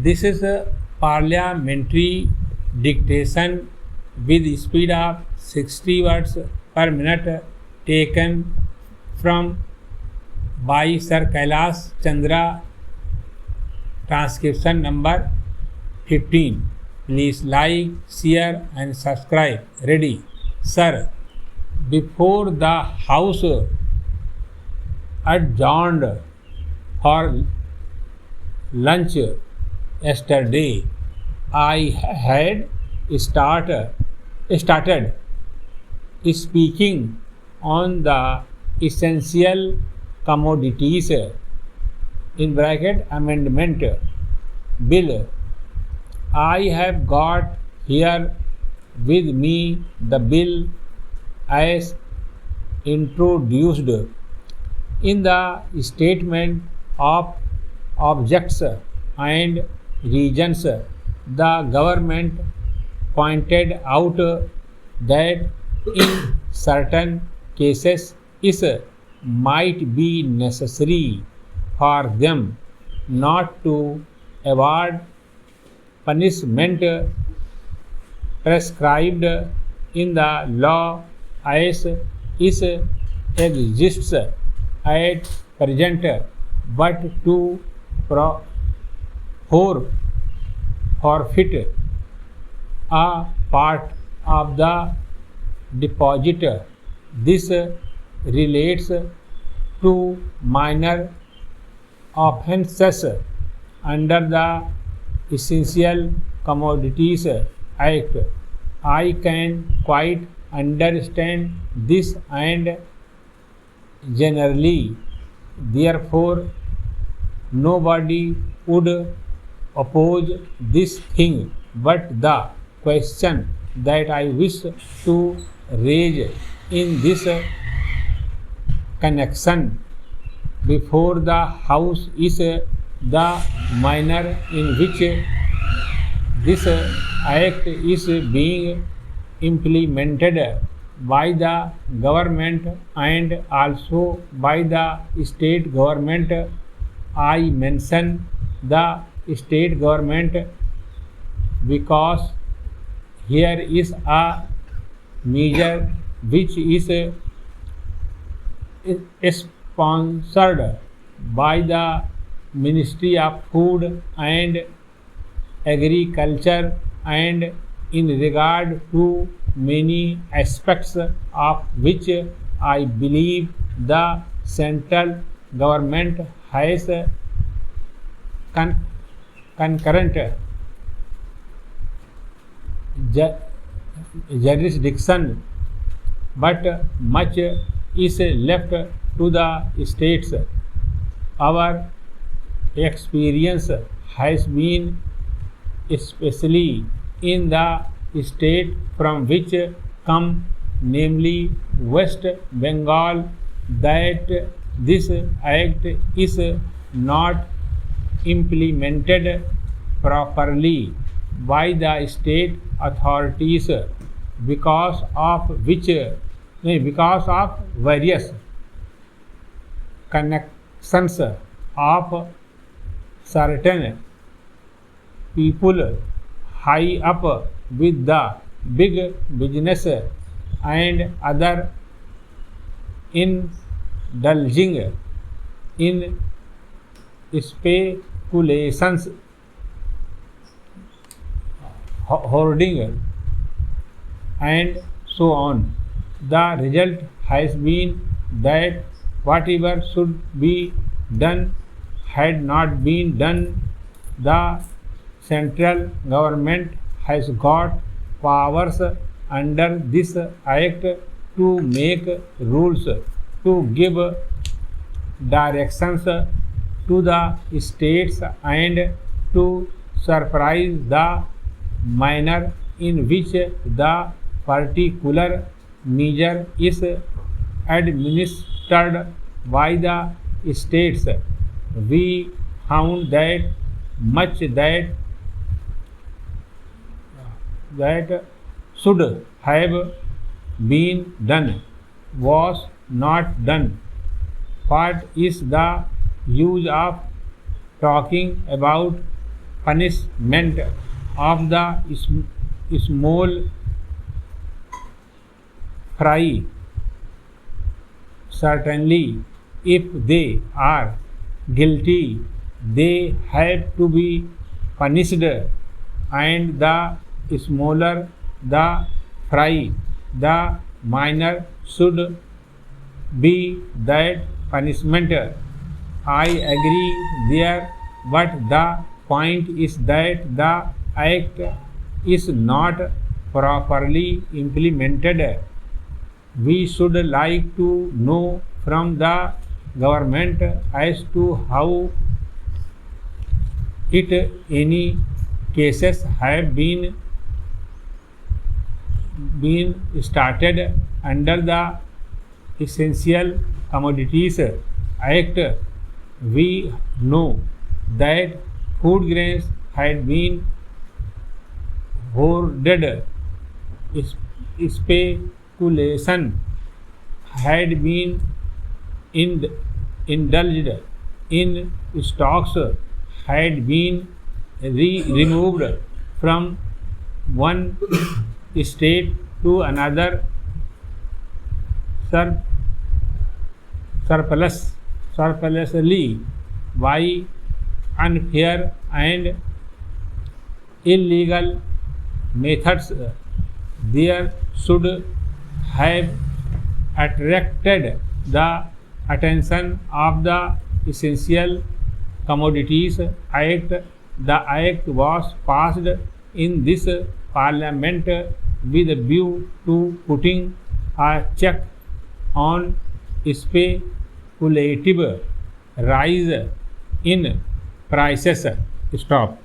This is a parliamentary dictation with speed of 60 words per minute taken from by Sir Kailash Chandra, transcription number 15. Please like, share and subscribe. Ready? Sir, before the House adjourned for lunch yesterday, I had started speaking on the essential commodities in bracket amendment bill. I have got here with me the bill as introduced in the statement of objects and reasons. The government pointed out that in certain cases it might be necessary for them not to award punishment prescribed in the law as it exists at present, but to forfeit a part of the deposit. This relates to minor offences under the Essential Commodities Act. I can quite understand this, and generally, therefore, nobody would oppose this thing. But the question that I wish to raise in this connection before the House is the manner in which this act is being implemented by the government and also by the state government. I mention the state government because here is a measure which is sponsored by the Ministry of Food and Agriculture, and in regard to many aspects of which I believe the central government has concurrent jurisdiction, but much is left to the states. Our experience has been, especially in the state from which come, namely West Bengal, that this act is not implemented properly by the state authorities, because of various connections of certain people high up with the big business and other indulging in speculations, hoarding and so on. The result has been that whatever should be done had not been done. The central government has got powers under this act to make rules, to give directions to the states, and to supervise the manner in which the particular measure is administered by the states. We found that much that should have been done was not done. What is the use of talking about punishment of the small fry. Certainly, if they are guilty, they have to be punished, and the smaller the fry, the minor should be that punishment. I agree there, but the point is that the act is not properly implemented. We should like to know from the government as to how it any cases have been started under the Essential Commodities Act. We know that food grains had been hoarded, speculation had been indulged in, stocks had been removed from one state to another, sur- surplusly by unfair and illegal methods. There should have attracted the attention of the Essential Commodities Act. The act was passed in this parliament with a view to putting a check on speculative rise in prices. Stop.